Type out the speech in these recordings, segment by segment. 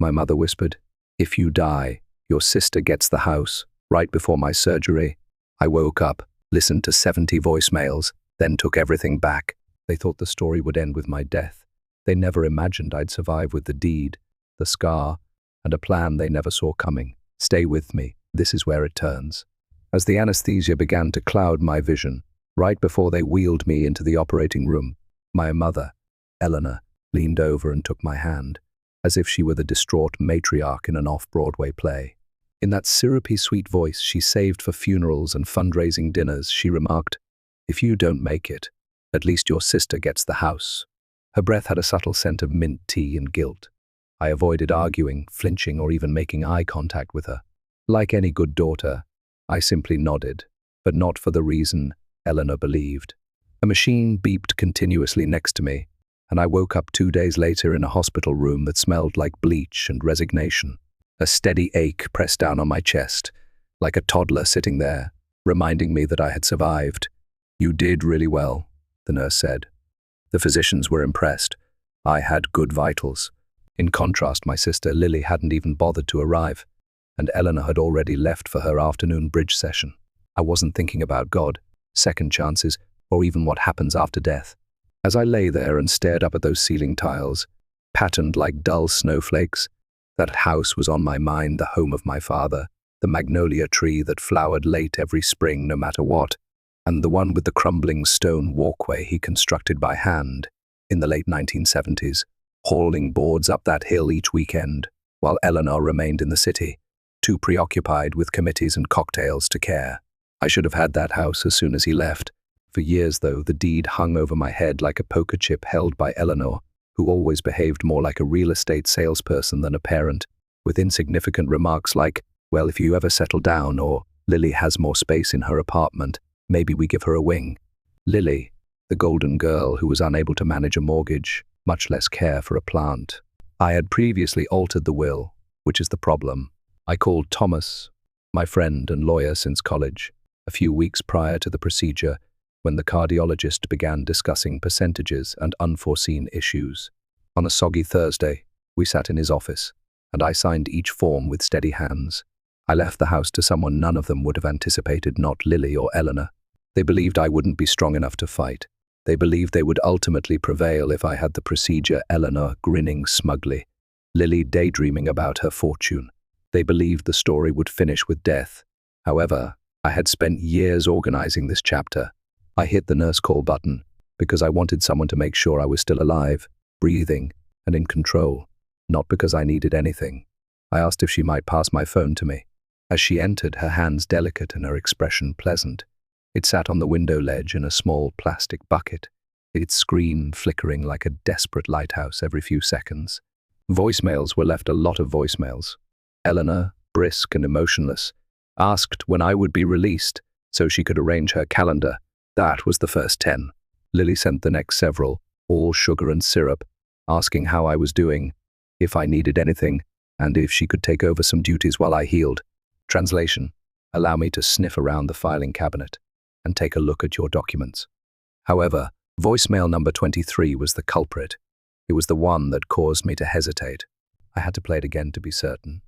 my mother whispered. "If you die, your sister gets the house." Right before my surgery, I woke up, listened to 70 voicemails, then took everything back. They thought the story would end with my death. They never imagined I'd survive with the deed, the scar, and a plan they never saw coming. Stay with me. This is where it turns. As the anesthesia began to cloud my vision, right before they wheeled me into the operating room, my mother, Eleanor, leaned over and took my hand, as if she were the distraught matriarch in an off-Broadway play. In that syrupy sweet voice she saved for funerals and fundraising dinners, she remarked, "If you don't make it, at least your sister gets the house." Her breath had a subtle scent of mint tea and guilt. I avoided arguing, flinching, or even making eye contact with her. Like any good daughter, I simply nodded, but not for the reason Eleanor believed. A machine beeped continuously next to me, and I woke up 2 days later in a hospital room that smelled like bleach and resignation. A steady ache pressed down on my chest, like a toddler sitting there, reminding me that I had survived. "You did really well," the nurse said. The physicians were impressed. I had good vitals. In contrast, my sister Lily hadn't even bothered to arrive, and Eleanor had already left for her afternoon bridge session. I wasn't thinking about God, second chances, or even what happens after death. As I lay there and stared up at those ceiling tiles, patterned like dull snowflakes, that house was on my mind, the home of my father, the magnolia tree that flowered late every spring no matter what, and the one with the crumbling stone walkway he constructed by hand in the late 1970s, hauling boards up that hill each weekend, while Eleanor remained in the city, too preoccupied with committees and cocktails to care. I should have had that house as soon as he left. For years, though, the deed hung over my head like a poker chip held by Eleanor, who always behaved more like a real estate salesperson than a parent, with insignificant remarks like, "Well, if you ever settle down," or "Lily has more space in her apartment, maybe we give her a wing." Lily, the golden girl who was unable to manage a mortgage, much less care for a plant. I had previously altered the will, which is the problem. I called Thomas, my friend and lawyer since college, a few weeks prior to the procedure, when the cardiologist began discussing percentages and unforeseen issues. On a soggy Thursday, we sat in his office, and I signed each form with steady hands. I left the house to someone none of them would have anticipated, not Lily or Eleanor. They believed I wouldn't be strong enough to fight. They believed they would ultimately prevail if I had the procedure, Eleanor grinning smugly, Lily daydreaming about her fortune. They believed the story would finish with death. However, I had spent years organizing this chapter. I hit the nurse call button because I wanted someone to make sure I was still alive, breathing, and in control, not because I needed anything. I asked if she might pass my phone to me. As she entered, her hands delicate and her expression pleasant. It sat on the window ledge in a small plastic bucket, its screen flickering like a desperate lighthouse every few seconds. Voicemails were left, a lot of voicemails. Eleanor, brisk and emotionless, asked when I would be released so she could arrange her calendar. That was the first 10. Lily sent the next several, all sugar and syrup, asking how I was doing, if I needed anything, and if she could take over some duties while I healed. Translation: allow me to sniff around the filing cabinet and take a look at your documents. However, voicemail number 23 was the culprit. It was the one that caused me to hesitate. I had to play it again to be certain.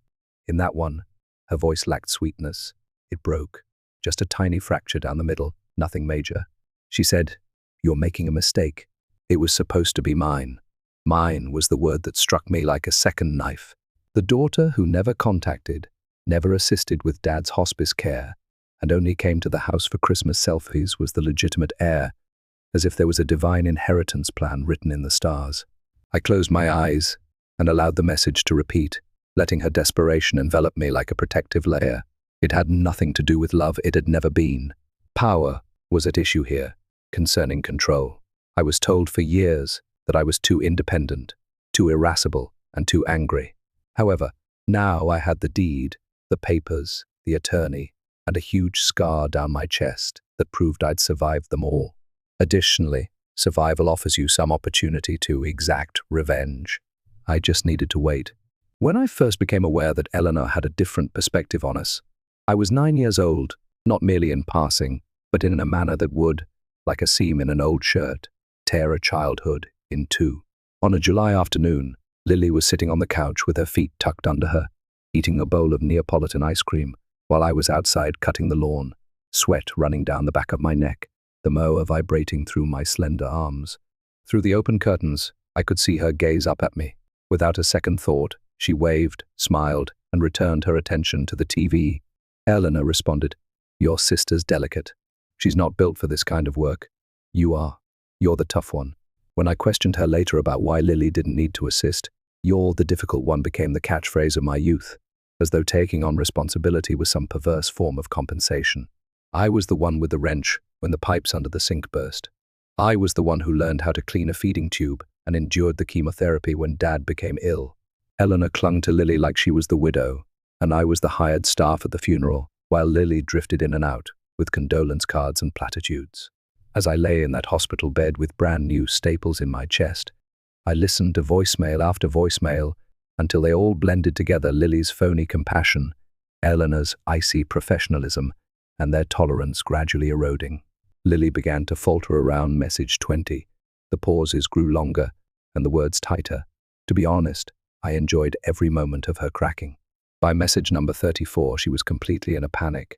In that one, her voice lacked sweetness. It broke, just a tiny fracture down the middle. Nothing major. She said, "You're making a mistake. It was supposed to be mine." Mine was the word that struck me like a second knife. The daughter who never contacted, never assisted with Dad's hospice care, and only came to the house for Christmas selfies was the legitimate heir, as if there was a divine inheritance plan written in the stars. I closed my eyes and allowed the message to repeat, letting her desperation envelop me like a protective layer. It had nothing to do with love. It had never been. Power was at issue here, concerning control. I was told for years that I was too independent, too irascible, and too angry. However, now I had the deed, the papers, the attorney, and a huge scar down my chest that proved I'd survived them all. Additionally, survival offers you some opportunity to exact revenge. I just needed to wait. When I first became aware that Eleanor had a different perspective on us, I was 9 years old, not merely in passing, but in a manner that would, like a seam in an old shirt, tear a childhood in two. On a July afternoon, Lily was sitting on the couch with her feet tucked under her, eating a bowl of Neapolitan ice cream, while I was outside cutting the lawn, sweat running down the back of my neck, the mower vibrating through my slender arms. Through the open curtains, I could see her gaze up at me. Without a second thought, she waved, smiled, and returned her attention to the TV. Eleanor responded, "Your sister's delicate. She's not built for this kind of work. You are. You're the tough one." When I questioned her later about why Lily didn't need to assist, "You're the difficult one" became the catchphrase of my youth, as though taking on responsibility was some perverse form of compensation. I was the one with the wrench when the pipes under the sink burst. I was the one who learned how to clean a feeding tube and endured the chemotherapy when Dad became ill. Eleanor clung to Lily like she was the widow, and I was the hired staff at the funeral, while Lily drifted in and out with condolence cards and platitudes. As I lay in that hospital bed with brand new staples in my chest, I listened to voicemail after voicemail until they all blended together: Lily's phony compassion, Eleanor's icy professionalism, and their tolerance gradually eroding. Lily began to falter around message 20. The pauses grew longer and the words tighter. To be honest, I enjoyed every moment of her cracking. By message number 34, she was completely in a panic.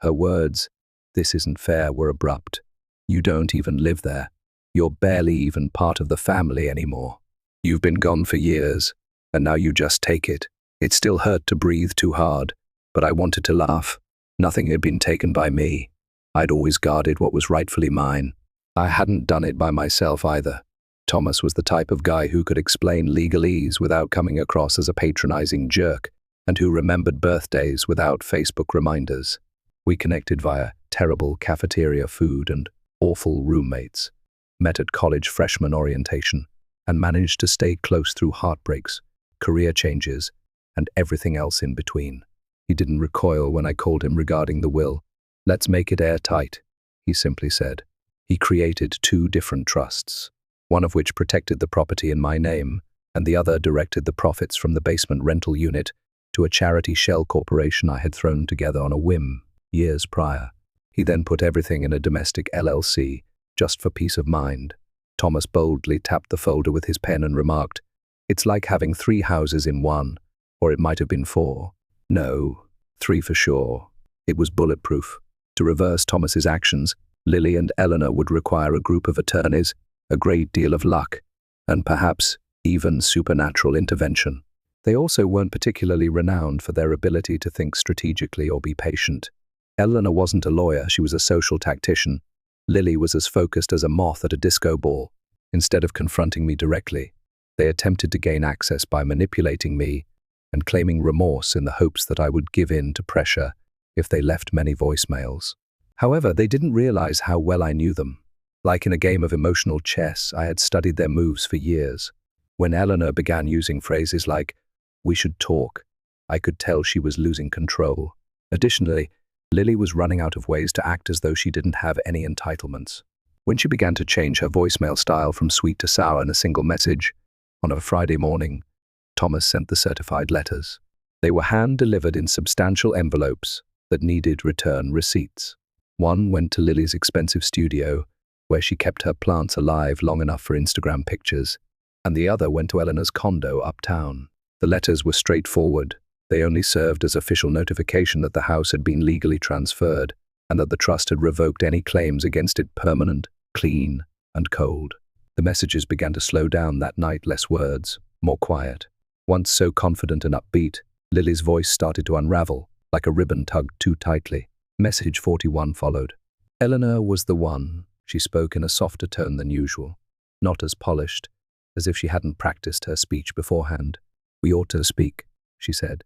Her words, "This isn't fair," were abrupt. "You don't even live there. You're barely even part of the family anymore. You've been gone for years, and now you just take it." It still hurt to breathe too hard, but I wanted to laugh. Nothing had been taken by me. I'd always guarded what was rightfully mine. I hadn't done it by myself either. Thomas was the type of guy who could explain legalese without coming across as a patronizing jerk, and who remembered birthdays without Facebook reminders. We connected via terrible cafeteria food and awful roommates, met at college freshman orientation, and managed to stay close through heartbreaks, career changes, and everything else in between. He didn't recoil when I called him regarding the will. "Let's make it airtight," he simply said. He created two different trusts, one of which protected the property in my name, and the other directed the profits from the basement rental unit to a charity shell corporation I had thrown together on a whim years prior. He then put everything in a domestic LLC, just for peace of mind. Thomas boldly tapped the folder with his pen and remarked, "It's like having 3 houses in one, or it might have been 4. No, 3 for sure." It was bulletproof. To reverse Thomas's actions, Lily and Eleanor would require a group of attorneys, a great deal of luck, and perhaps even supernatural intervention. They also weren't particularly renowned for their ability to think strategically or be patient. Eleanor wasn't a lawyer, she was a social tactician. Lily was as focused as a moth at a disco ball. Instead of confronting me directly, they attempted to gain access by manipulating me and claiming remorse in the hopes that I would give in to pressure if they left many voicemails. However, they didn't realize how well I knew them. Like in a game of emotional chess, I had studied their moves for years. When Eleanor began using phrases like, "We should talk," I could tell she was losing control. Additionally, Lily was running out of ways to act as though she didn't have any entitlements. When she began to change her voicemail style from sweet to sour in a single message, on a Friday morning, Thomas sent the certified letters. They were hand-delivered in substantial envelopes that needed return receipts. One went to Lily's expensive studio, where she kept her plants alive long enough for Instagram pictures, and the other went to Eleanor's condo uptown. The letters were straightforward. They only served as official notification that the house had been legally transferred and that the trust had revoked any claims against it permanent, clean, and cold. The messages began to slow down that night, less words, more quiet. Once so confident and upbeat, Lily's voice started to unravel, like a ribbon tugged too tightly. Message 41 followed. Eleanor was the one. She spoke in a softer tone than usual, not as polished, as if she hadn't practiced her speech beforehand. "We ought to speak," she said.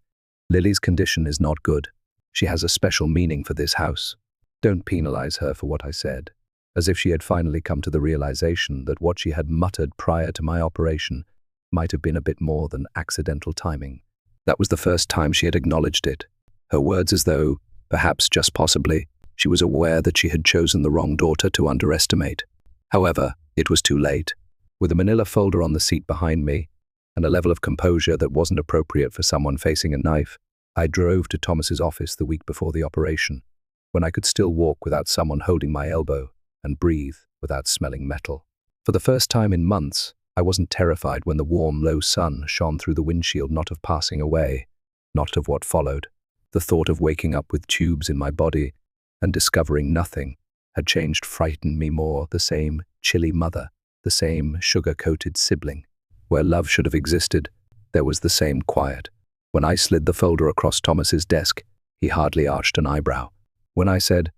"Lily's condition is not good. She has a special meaning for this house. Don't penalize her for what I said." As if she had finally come to the realization that what she had muttered prior to my operation might have been a bit more than accidental timing. That was the first time she had acknowledged it. Her words as though, perhaps just possibly, she was aware that she had chosen the wrong daughter to underestimate. However, it was too late. With a manila folder on the seat behind me, and a level of composure that wasn't appropriate for someone facing a knife, I drove to Thomas's office the week before the operation, when I could still walk without someone holding my elbow and breathe without smelling metal. For the first time in months, I wasn't terrified when the warm, low sun shone through the windshield, not of passing away, not of what followed. The thought of waking up with tubes in my body and discovering nothing had frightened me more. The same chilly mother, the same sugar-coated sibling. Where love should have existed, there was the same quiet. When I slid the folder across Thomas's desk, he hardly arched an eyebrow. When I said,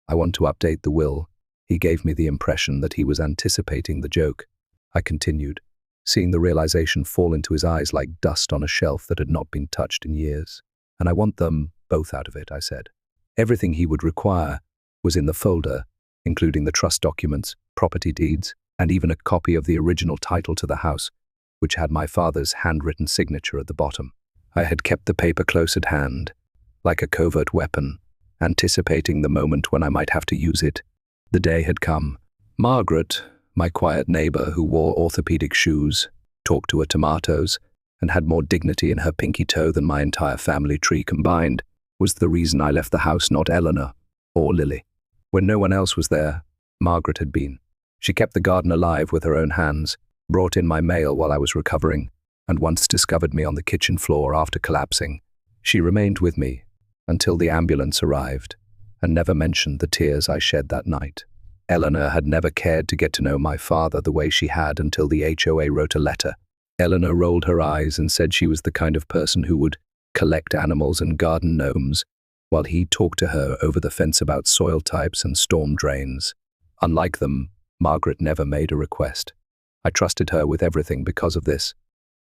"I want to update the will," he gave me the impression that he was anticipating the joke. I continued, seeing the realization fall into his eyes like dust on a shelf that had not been touched in years. "And I want them both out of it," I said. Everything he would require was in the folder, including the trust documents, property deeds, and even a copy of the original title to the house, which had my father's handwritten signature at the bottom. I had kept the paper close at hand, like a covert weapon, anticipating the moment when I might have to use it. The day had come. Margaret, my quiet neighbor who wore orthopedic shoes, talked to her tomatoes, and had more dignity in her pinky toe than my entire family tree combined, was the reason I left the house, not Eleanor or Lily. When no one else was there, Margaret had been. She kept the garden alive with her own hands, brought in my mail while I was recovering, and once discovered me on the kitchen floor after collapsing. She remained with me until the ambulance arrived, and never mentioned the tears I shed that night. Eleanor had never cared to get to know my father the way she had until the HOA wrote a letter. Eleanor rolled her eyes and said she was the kind of person who would collect animals and garden gnomes, while he talked to her over the fence about soil types and storm drains. Unlike them, Margaret never made a request. I trusted her with everything because of this.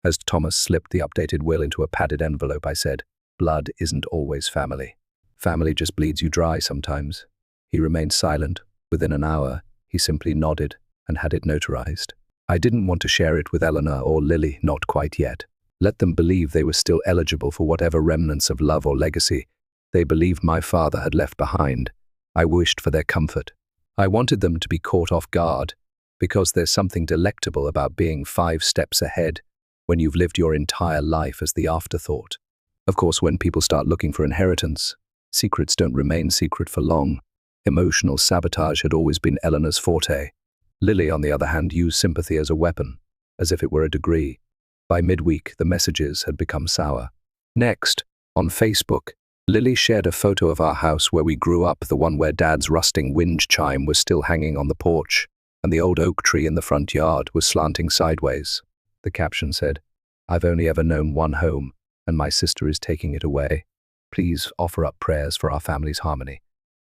As Thomas slipped the updated will into a padded envelope, I said, "Blood isn't always family. Family just bleeds you dry sometimes." He remained silent. Within an hour, he simply nodded and had it notarized. I didn't want to share it with Eleanor or Lily, not quite yet. Let them believe they were still eligible for whatever remnants of love or legacy they believed my father had left behind. I wished for their comfort. I wanted them to be caught off guard, because there's something delectable about being 5 steps ahead when you've lived your entire life as the afterthought. Of course, when people start looking for inheritance, secrets don't remain secret for long. Emotional sabotage had always been Eleanor's forte. Lily, on the other hand, used sympathy as a weapon, as if it were a degree. By midweek, the messages had become sour. Next, on Facebook, Lily shared a photo of our house where we grew up, the one where Dad's rusting wind chime was still hanging on the porch, and the old oak tree in the front yard was slanting sideways. The caption said, "I've only ever known one home, and my sister is taking it away. Please offer up prayers for our family's harmony."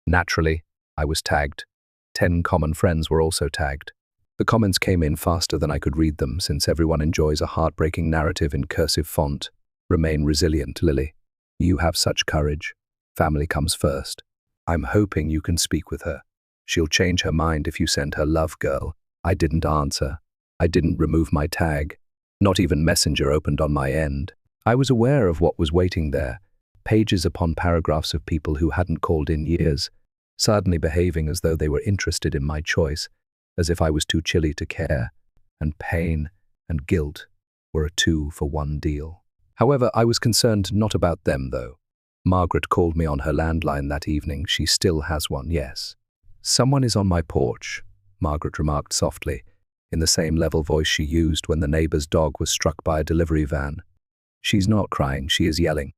Naturally, I was tagged. 10 common friends were also tagged. The comments came in faster than I could read them, since everyone enjoys a heartbreaking narrative in cursive font. "Remain resilient, Lily. You have such courage. Family comes first. I'm hoping you can speak with her. She'll change her mind if you send her love, girl." I didn't answer. I didn't remove my tag. Not even Messenger opened on my end. I was aware of what was waiting there. Pages upon paragraphs of people who hadn't called in years, suddenly behaving as though they were interested in my choice, as if I was too chilly to care, and pain and guilt were a 2-for-1 deal. However, I was concerned not about them, though. Margaret called me on her landline that evening. She still has one, yes. "Someone is on my porch," Margaret remarked softly, in the same level voice she used when the neighbor's dog was struck by a delivery van. "She's not crying, she is yelling."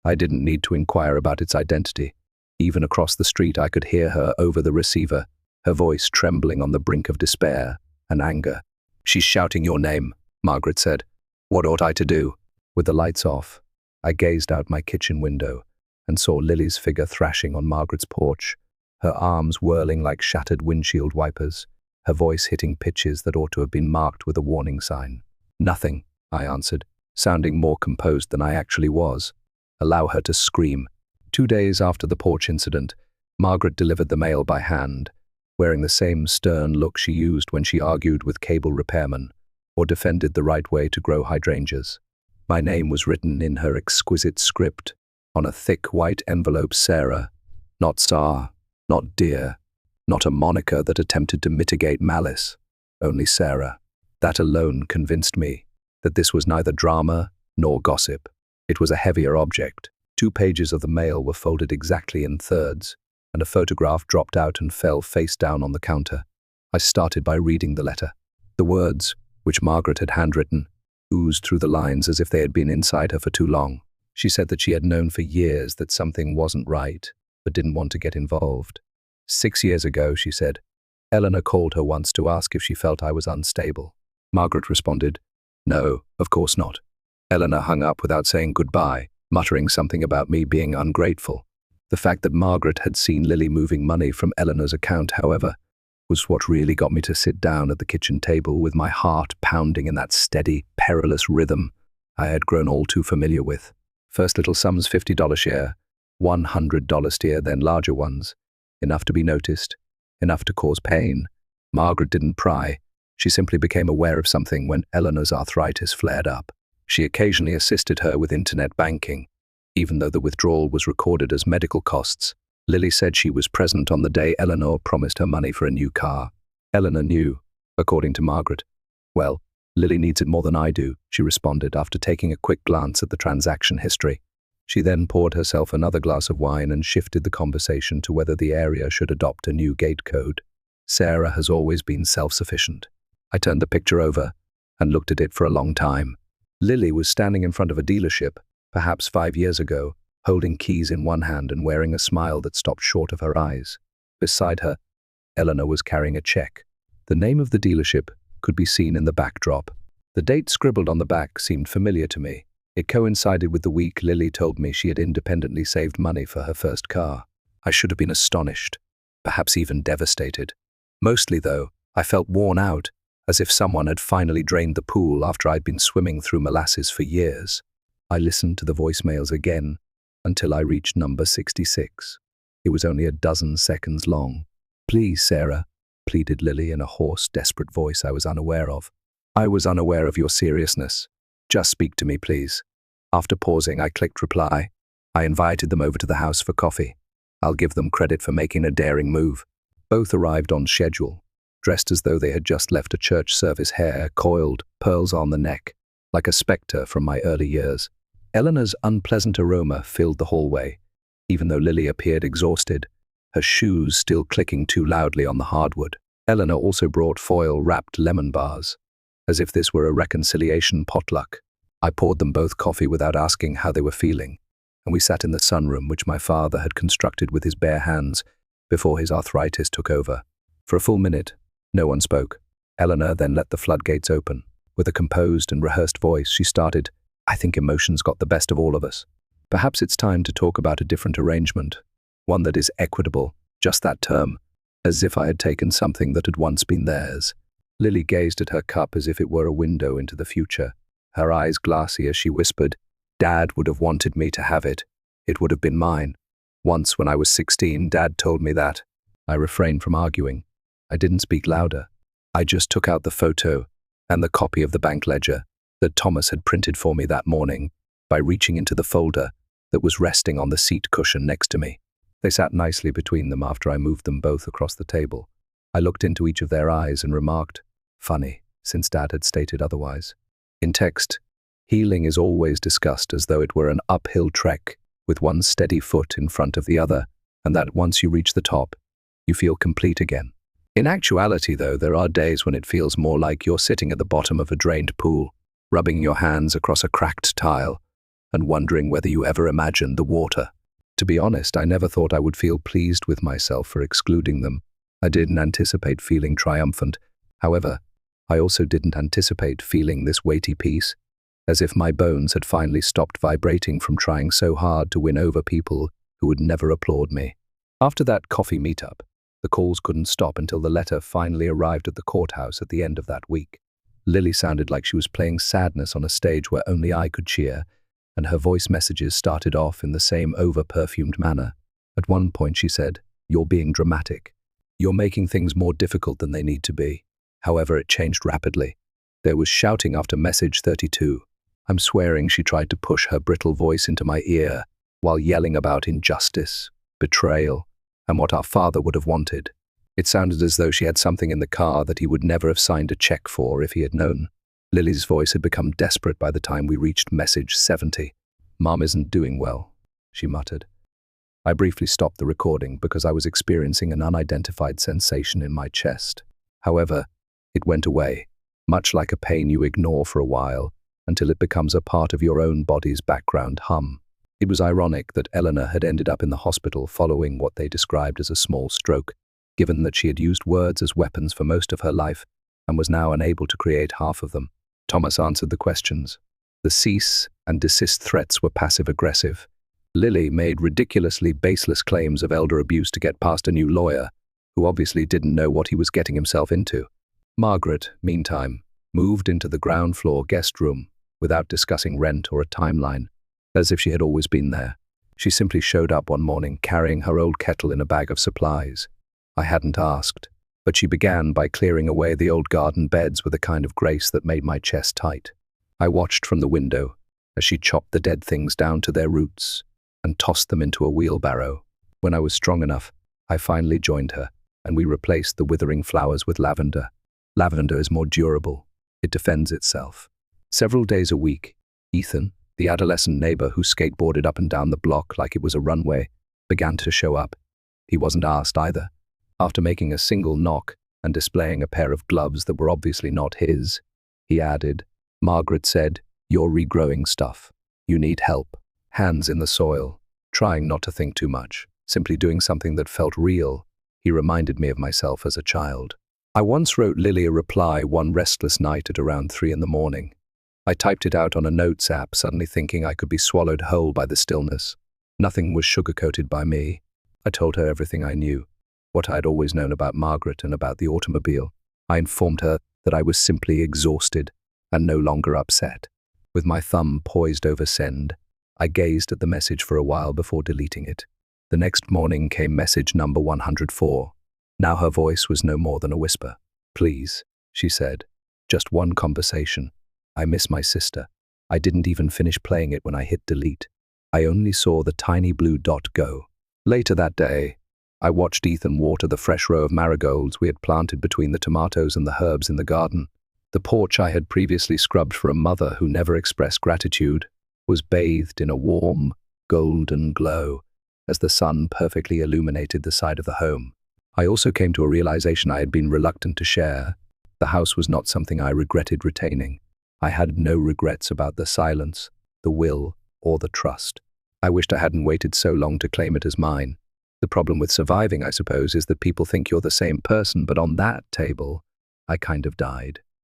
I didn't need to inquire about its identity. Even across the street, I could hear her over the receiver, her voice trembling on the brink of despair and anger. "She's shouting your name," Margaret said. "What ought I to do?" With the lights off, I gazed out my kitchen window and saw Lily's figure thrashing on Margaret's porch, her arms whirling like shattered windshield wipers, her voice hitting pitches that ought to have been marked with a warning sign. "Nothing," I answered, sounding more composed than I actually was. "Allow her to scream." 2 days after the porch incident, Margaret delivered the mail by hand, wearing the same stern look she used when she argued with cable repairmen or defended the right way to grow hydrangeas. My name was written in her exquisite script on a thick white envelope: Sarah, not Sar, not Dear, not a moniker that attempted to mitigate malice, only Sarah. That alone convinced me that this was neither drama nor gossip. It was a heavier object. 2 pages of the mail were folded exactly in thirds, and a photograph dropped out and fell face down on the counter. I started by reading the letter. The words, which Margaret had handwritten, oozed through the lines as if they had been inside her for too long. She said that she had known for years that something wasn't right, but didn't want to get involved. 6 years ago, she said, Eleanor called her once to ask if she felt I was unstable. Margaret responded, "No, of course not." Eleanor hung up without saying goodbye, muttering something about me being ungrateful. The fact that Margaret had seen Lily moving money from Eleanor's account, however, was what really got me to sit down at the kitchen table with my heart pounding in that steady, perilous rhythm I had grown all too familiar with. First little sums, $50 share, $100 steer, then larger ones. Enough to be noticed, enough to cause pain. Margaret didn't pry. She simply became aware of something when Eleanor's arthritis flared up. She occasionally assisted her with internet banking. Even though the withdrawal was recorded as medical costs, Lily said she was present on the day Eleanor promised her money for a new car. Eleanor knew, according to Margaret. "Well, Lily needs it more than I do," she responded after taking a quick glance at the transaction history. She then poured herself another glass of wine and shifted the conversation to whether the area should adopt a new gate code. Sarah has always been self-sufficient. I turned the picture over and looked at it for a long time. Lily was standing in front of a dealership, perhaps 5 years ago, holding keys in one hand and wearing a smile that stopped short of her eyes. Beside her, Eleanor was carrying a check. The name of the dealership could be seen in the backdrop. The date scribbled on the back seemed familiar to me. It coincided with the week Lily told me she had independently saved money for her first car. I should have been astonished, perhaps even devastated. Mostly, though, I felt worn out, as if someone had finally drained the pool after I'd been swimming through molasses for years. I listened to the voicemails again until I reached number 66. It was only a dozen seconds long. "Please, Sarah," pleaded Lily in a hoarse, desperate voice I was unaware of. "I was unaware of your seriousness. Just speak to me, please." After pausing, I clicked reply. I invited them over to the house for coffee. I'll give them credit for making a daring move. Both arrived on schedule, dressed as though they had just left a church service, hair coiled, pearls on the neck, like a spectre from my early years. Eleanor's unpleasant aroma filled the hallway, even though Lily appeared exhausted, her shoes still clicking too loudly on the hardwood. Eleanor also brought foil-wrapped lemon bars, as if this were a reconciliation potluck. I poured them both coffee without asking how they were feeling, and we sat in the sunroom which my father had constructed with his bare hands before his arthritis took over. For a full minute, no one spoke. Eleanor then let the floodgates open. With a composed and rehearsed voice, she started, "I think emotions got the best of all of us. Perhaps it's time to talk about a different arrangement, one that is equitable," just that term, as if I had taken something that had once been theirs. Lily gazed at her cup as if it were a window into the future, her eyes glassy as she whispered, "Dad would have wanted me to have it. It would have been mine. Once when I was 16, Dad told me that." I refrained from arguing. I didn't speak louder. I just took out the photo and the copy of the bank ledger that Thomas had printed for me that morning by reaching into the folder that was resting on the seat cushion next to me. They sat nicely between them after I moved them both across the table. I looked into each of their eyes and remarked, "Funny," since Dad had stated otherwise. In text, healing is always discussed as though it were an uphill trek with one steady foot in front of the other, and that once you reach the top, you feel complete again. In actuality, though, there are days when it feels more like you're sitting at the bottom of a drained pool, rubbing your hands across a cracked tile, and wondering whether you ever imagined the water. To be honest, I never thought I would feel pleased with myself for excluding them. I didn't anticipate feeling triumphant. However, I also didn't anticipate feeling this weighty peace, as if my bones had finally stopped vibrating from trying so hard to win over people who would never applaud me. After that coffee meetup, the calls couldn't stop until the letter finally arrived at the courthouse at the end of that week. Lily sounded like she was playing sadness on a stage where only I could cheer, and her voice messages started off in the same over-perfumed manner. At one point she said, "You're being dramatic. You're making things more difficult than they need to be." However, it changed rapidly. There was shouting after message 32. I'm swearing she tried to push her brittle voice into my ear while yelling about injustice, betrayal, and what our father would have wanted. It sounded as though she had something in the car that he would never have signed a check for if he had known. Lily's voice had become desperate by the time we reached message 70. "Mom isn't doing well," she muttered. I briefly stopped the recording because I was experiencing an unidentified sensation in my chest. However, it went away, much like a pain you ignore for a while until it becomes a part of your own body's background hum. It was ironic that Eleanor had ended up in the hospital following what they described as a small stroke, given that she had used words as weapons for most of her life and was now unable to create half of them. Thomas answered the questions. The cease and desist threats were passive-aggressive. Lily made ridiculously baseless claims of elder abuse to get past a new lawyer, who obviously didn't know what he was getting himself into. Margaret, meantime, moved into the ground floor guest room without discussing rent or a timeline, as if she had always been there. She simply showed up one morning carrying her old kettle in a bag of supplies. I hadn't asked, but she began by clearing away the old garden beds with a kind of grace that made my chest tight. I watched from the window as she chopped the dead things down to their roots and tossed them into a wheelbarrow. When I was strong enough, I finally joined her, and we replaced the withering flowers with lavender. Lavender is more durable. It defends itself. Several days a week, Ethan, the adolescent neighbor who skateboarded up and down the block like it was a runway, began to show up. He wasn't asked either. After making a single knock and displaying a pair of gloves that were obviously not his, he added, "Margaret said, you're regrowing stuff. You need help." Hands in the soil, trying not to think too much, simply doing something that felt real. He reminded me of myself as a child. I once wrote Lily a reply one restless night at around 3 in the morning. I typed it out on a notes app, suddenly thinking I could be swallowed whole by the stillness. Nothing was sugar-coated by me. I told her everything I knew, what I had always known about Margaret and about the automobile. I informed her that I was simply exhausted and no longer upset. With my thumb poised over send, I gazed at the message for a while before deleting it. The next morning came message number 104. Now her voice was no more than a whisper. "Please," she said. "Just one conversation. I miss my sister." I didn't even finish playing it when I hit delete. I only saw the tiny blue dot go. Later that day, I watched Ethan water the fresh row of marigolds we had planted between the tomatoes and the herbs in the garden. The porch I had previously scrubbed for a mother who never expressed gratitude was bathed in a warm, golden glow as the sun perfectly illuminated the side of the home. I also came to a realization I had been reluctant to share. The house was not something I regretted retaining. I had no regrets about the silence, the will, or the trust. I wished I hadn't waited so long to claim it as mine. The problem with surviving, I suppose, is that people think you're the same person, but on that table, I kind of died.